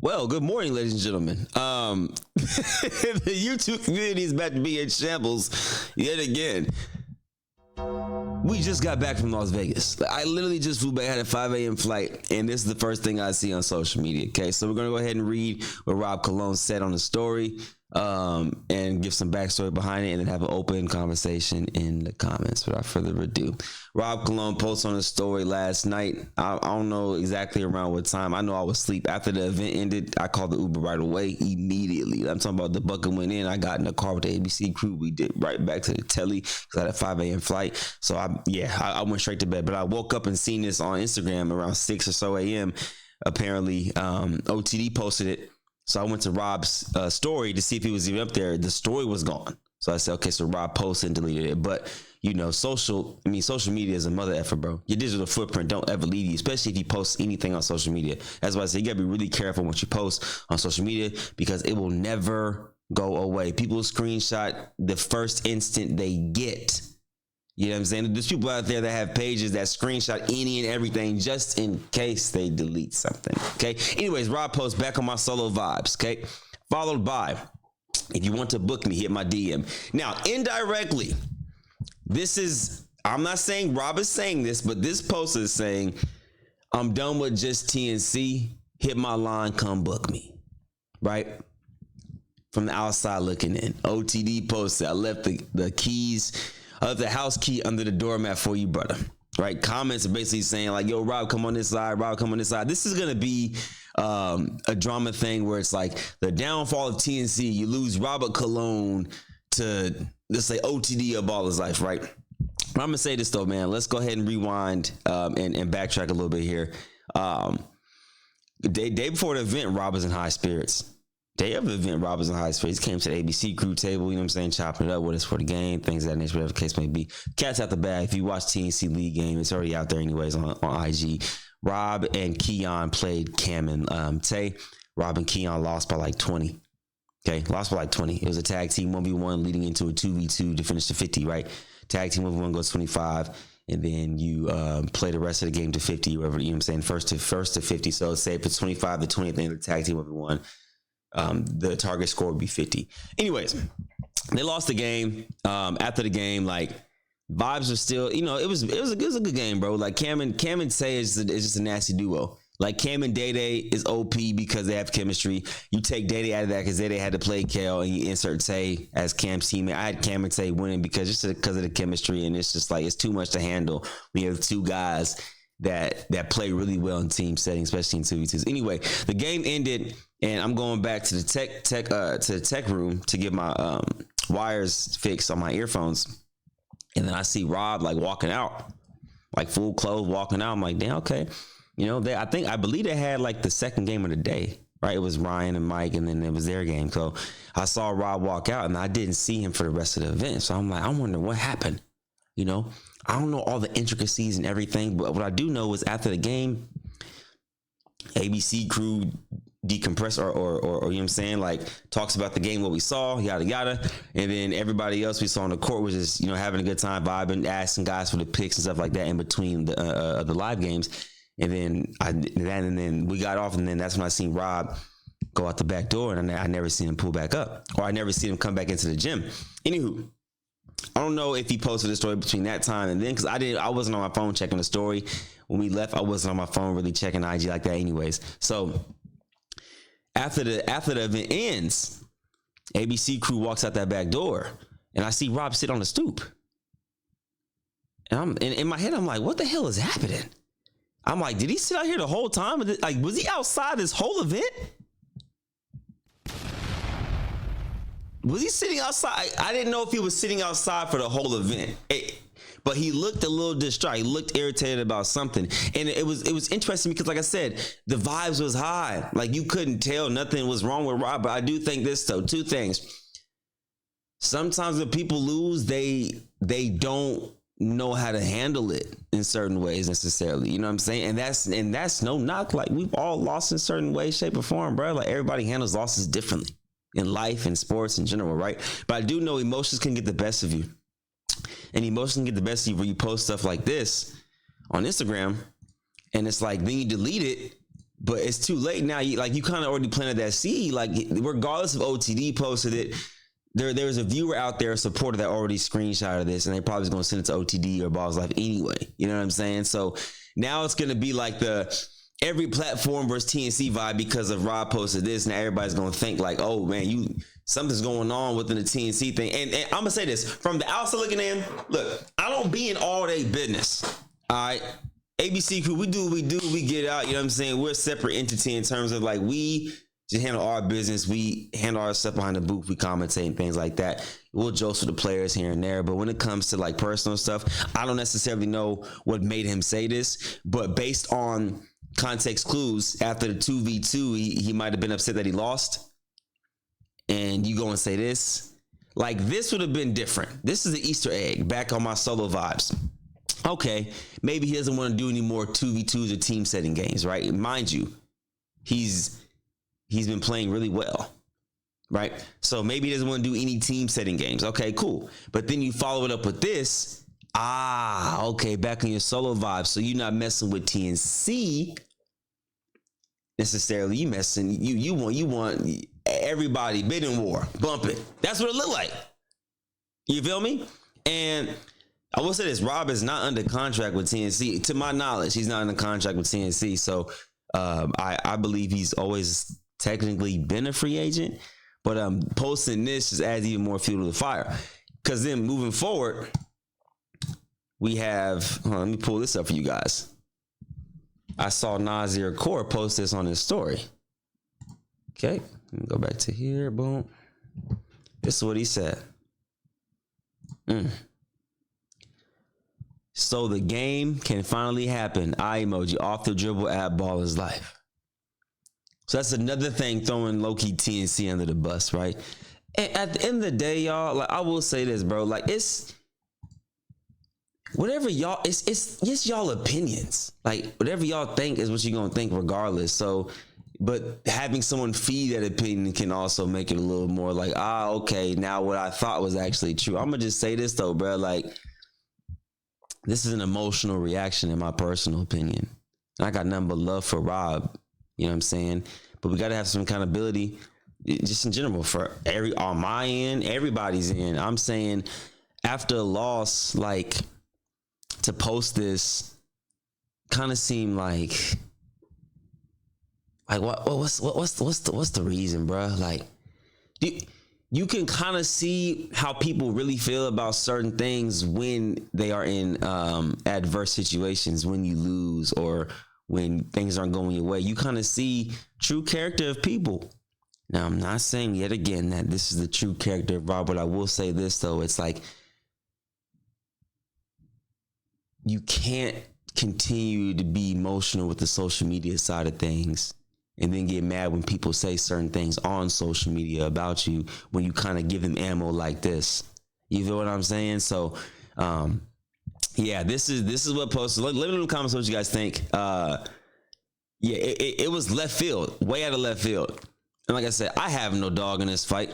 Well, good morning, ladies and gentlemen. The YouTube community is about to be in shambles yet again. We just got back from Las Vegas. I literally just flew back, had a 5 a.m. flight, and this is the first thing I see on social media. Okay, so we're gonna go ahead and read what Rob Cologne said on the story, and give some backstory behind it, and then have an open conversation in the comments. Without further ado, Rob Cologne posted on the story last night. I don't know exactly around what time. I know I was asleep after the event ended. I called the Uber right away, immediately. I'm talking about the bucket went in. I got in the car with the ABC crew. We did right back to the telly because I had a 5 a.m. flight. So I went straight to bed. But I woke up and seen this on Instagram around 6 or so a.m. Apparently, OTD posted it. So I went to Rob's story to see if he was even up there. The story was gone. So I said, okay, so Rob posted and deleted it. But, you know, social media is a mother effer, bro. Your digital footprint don't ever leave you, especially if you post anything on social media. That's why I say you got to be really careful what you post on social media because it will never go away. People screenshot the first instant they get. You know what I'm saying? There's people out there that have pages that screenshot any and everything just in case they delete something. Okay. Anyways, Rob posts back on my solo vibes. Okay. Followed by, if you want to book me, hit my DM. Now, indirectly, I'm not saying Rob is saying this, but this post is saying, I'm done with just TNC. Hit my line, come book me. Right? From the outside looking in. OTD posted, I left the keys of the house key under the doormat for you, brother. Right? Comments are basically saying like, yo, Rob, come on this side. Rob, come on this side. This is going to be a drama thing where it's like the downfall of TNC. You lose Robert Cologne to, let's say, OTD of all his life, right? But I'm going to say this, though, man. Let's go ahead and rewind and backtrack a little bit here. Day before the event, Rob was in high spirits. Day of the event, Rob was in high spirits. He came to the ABC crew table, you know what I'm saying, chopping it up with us for the game, things of that nature, whatever the case may be. Cat's out the bag. If you watch TNC League game, it's already out there anyways on IG. Rob and Keon played Cam and Tay. Rob and Keon lost by like 20. Okay, lost by like 20. It was a tag team 1v1 leading into a 2v2 to finish to 50, right? Tag team 1v1 goes 25. And then you play the rest of the game to 50, whatever, you know what I'm saying, first to 50. So say if it's 25 to 20 at the end of the tag team 1v1. The target score would be 50. Anyways, they lost the game. After the game, like vibes were still, you know, it was a good game, bro. Like Cam and Tay is just a nasty duo. Like Cam and Day Day is OP because they have chemistry. You take Day Day out of that because Day Day had to play Kale and you insert Tay as Cam's teammate. I had Cam and Tay winning because of the chemistry, and it's just like it's too much to handle. We have two guys that play really well in team settings, especially in 2v2s. Anyway, the game ended, and I'm going back to the tech room to get my wires fixed on my earphones, and then I see Rob like walking out, like full clothes walking out. I'm like, damn, okay, you know, I believe they had like the second game of the day, right? It was Ryan and Mike, and then it was their game. So I saw Rob walk out, and I didn't see him for the rest of the event. So I'm like, I'm wondering what happened, you know. I don't know all the intricacies and everything, but what I do know is after the game, ABC crew decompress or you know what I'm saying, like talks about the game, what we saw, yada yada, and then everybody else we saw on the court was just, you know, having a good time, vibing, asking guys for the picks and stuff like that in between the live games, and then we got off, and then that's when I seen Rob go out the back door, and I never seen him pull back up, or I never seen him come back into the gym. Anywho, I don't know if he posted the story between that time and then, because I wasn't on my phone checking the story when we left. I wasn't on my phone really checking IG like that anyways. So after the event ends, ABC crew walks out that back door, and I see Rob sit on the stoop, and in my head I'm like, what the hell is happening? I'm like, did he sit out here the whole time? Like, was he outside this whole event? Was he sitting outside? I didn't know if he was sitting outside for the whole event. But he looked a little distraught. He looked irritated about something. And it was interesting because, like I said, the vibes was high. Like, you couldn't tell nothing was wrong with Rob. But I do think this, though. Two things. Sometimes when people lose, they don't know how to handle it in certain ways necessarily. You know what I'm saying? And that's no knock. Like, we've all lost in certain ways, shape, or form, bro. Like, everybody handles losses differently in life and sports in general, right? But I do know emotions can get the best of you. And emotions can get the best of you when you post stuff like this on Instagram, and it's like, then you delete it, but it's too late now. You kind of already planted that seed. Like, regardless of OTD posted it, there's a viewer out there, a supporter that already screenshotted this, and they probably going to send it to OTD or Balls Life anyway. You know what I'm saying? So now it's going to be like the every platform versus TNC vibe because of Rob posted this. Now everybody's going to think like, oh man, something's going on within the TNC thing. And I'm gonna say this from the outside looking in. Look, I don't be in all day business. All right. ABC crew, we do what we do, we get out, you know what I'm saying? We're a separate entity in terms of like we just handle our business, we handle our stuff behind the booth, we commentate and things like that. We'll joke with the players here and there, but when it comes to like personal stuff, I don't necessarily know what made him say this, but based on context clues, after the 2v2, he might have been upset that he lost. And you go and say this, like this would have been different. This is the Easter egg back on my solo vibes. Okay, maybe he doesn't want to do any more 2v2s or team setting games, right? Mind you, he's been playing really well, right? So maybe he doesn't want to do any team setting games. Okay, cool. But then you follow it up with this. Okay, back on your solo vibes. So you're not messing with TNC necessarily. You want everybody bidding war, bump it. That's what it looked like. You feel me? And I will say this, Rob is not under contract with TNC. To my knowledge, he's not under contract with TNC. So I believe he's always technically been a free agent. But posting this just adds even more fuel to the fire. Because then moving forward, we have, let me pull this up for you guys. I saw Nasir Kaur post this on his story. Okay, let me go back to here, boom. This is what he said. So the game can finally happen. Eye emoji off the dribble at Ball is Life. So that's another thing throwing low-key TNC under the bus, right? And at the end of the day, y'all, like I will say this, bro. Like it's whatever y'all, it's just y'all opinions. Like whatever y'all think is what you're gonna think regardless. So, but having someone feed that opinion can also make it a little more like, okay, now what I thought was actually true. I'm gonna just say this though, bro. Like, this is an emotional reaction in my personal opinion. And I got nothing but love for Rob. You know what I'm saying? But we got to have some accountability just in general for on my end, everybody's end. I'm saying after a loss, like to post this kind of seemed like what's the reason, bro? Like you can kind of see how people really feel about certain things when they are in adverse situations, when you lose or when things aren't going your way. You kind of see true character of people. Now, I'm not saying yet again that this is the true character of Rob, but I will say this, though. It's like you can't continue to be emotional with the social media side of things and then get mad when people say certain things on social media about you when you kind of give them ammo like this. You feel what I'm saying? So, yeah, this is what posted. Let me know in the comments what you guys think. It was left field, way out of left field. And like I said, I have no dog in this fight.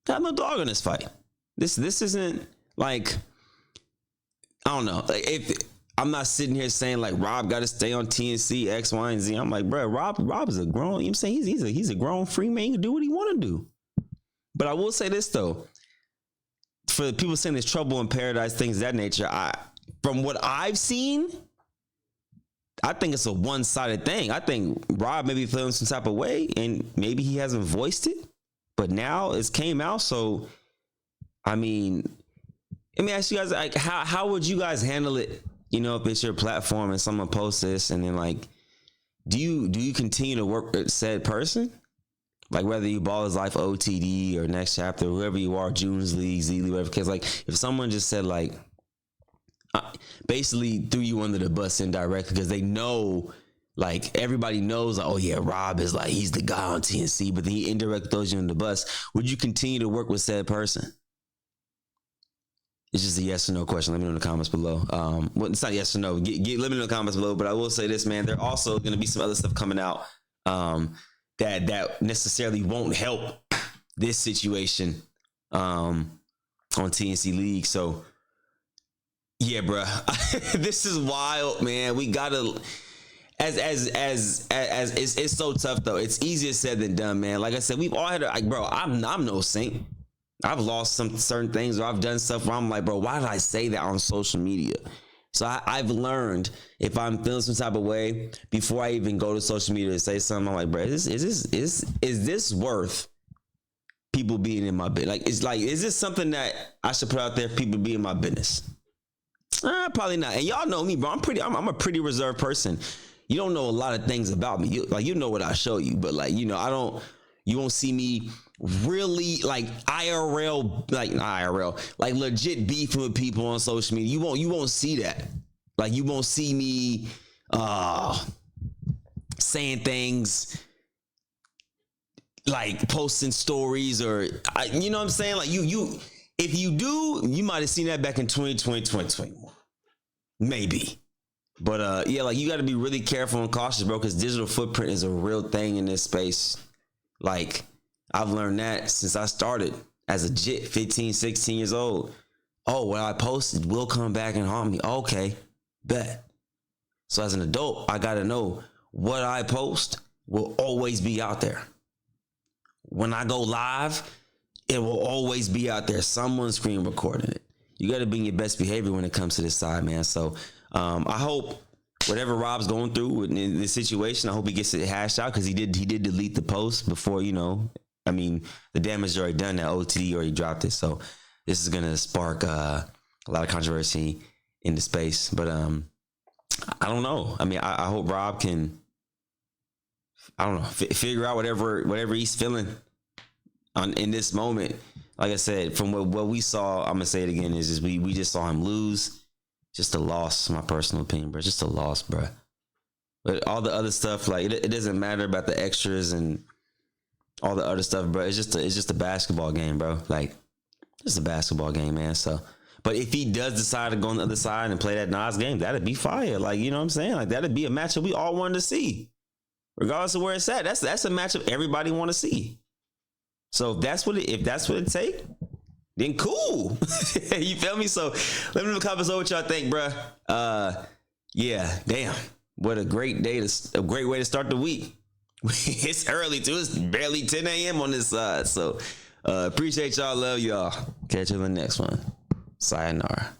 I have no dog in this fight. This isn't like, I don't know. Like if I'm not sitting here saying like Rob got to stay on TNC X, Y, and Z. I'm like, bro, Rob is a grown. You know what I'm saying he's a grown free man. He can do what he want to do. But I will say this though, for the people saying there's trouble in paradise, things of that nature. From what I've seen, I think it's a one-sided thing. I think Rob may be feeling some type of way, and maybe he hasn't voiced it, but now it's came out. So, I mean, let me ask you guys, like, how would you guys handle it? You know, if it's your platform and someone posts this, and then like, do you continue to work with said person? Like whether you Ball is Life, OTD, or Next Chapter, whoever you are, June's League, Z League, whatever. Because like, if someone just said like, basically threw you under the bus indirectly because they know, like everybody knows, like, oh yeah, Rob is like he's the guy on TNC, but then he indirectly throws you under the bus. Would you continue to work with said person? It's just a yes or no question. Let me know in the comments below. Well, it's not yes or no. Let me know in the comments below. But I will say this, man. There also going to be some other stuff coming out that necessarily won't help this situation on TNC League. So. Yeah, bro. This is wild, man. We gotta. as it's so tough though. It's easier said than done, man. Like I said, we've all had like, bro. I'm no saint. I've lost some certain things, or I've done stuff where I'm like, bro, why did I say that on social media? So I've learned if I'm feeling some type of way before I even go to social media to say something, I'm like, bro, is this worth people being in my business? Like, is this something that I should put out there? People be in my business? Probably not. And y'all know me, bro. I'm a pretty reserved person. You don't know a lot of things about me. You know what I show you, but like, you know, you won't see me really like IRL, like legit beefing with people on social media. You won't see that. Like, you won't see me saying things like posting stories or you know what I'm saying? Like you if you do, you might have seen that back in 2020, 2021. Maybe. But yeah, like, you got to be really careful and cautious, bro, because digital footprint is a real thing in this space. Like, I've learned that since I started as a jit, 15, 16 years old. Oh, what I posted will come back and haunt me. Okay, bet. So as an adult, I got to know what I post will always be out there. When I go live, it will always be out there. Someone's screen recording it. You got to be in your best behavior when it comes to this side, man. So I hope whatever Rob's going through in this situation, I hope he gets it hashed out, because he did delete the post before, you know. I mean, the damage is already done. That OTD already dropped it. So this is going to spark a lot of controversy in the space. But I don't know. I mean, I hope Rob can, I don't know, figure out whatever he's feeling in this moment. Like I said, from what we saw, I'm gonna say it again, is just we just saw him lose. Just a loss, my personal opinion, bro. Just a loss, bro. But all the other stuff, like, it doesn't matter about the extras and all the other stuff, bro. It's just a basketball game, bro. Like, it's a basketball game, man. So, but if he does decide to go on the other side and play that Nas game, that'd be fire. Like, you know what I'm saying? Like, that'd be a matchup we all wanted to see, regardless of where it's at. That's a matchup everybody want to see. So if that's what it take, then cool. You feel me? So let me know in the comments what y'all think, bro. Yeah, damn. What a great day a great way to start the week. It's early too. It's barely 10 a.m. on this side. So appreciate y'all. Love y'all. Catch you in the next one. Sayonara.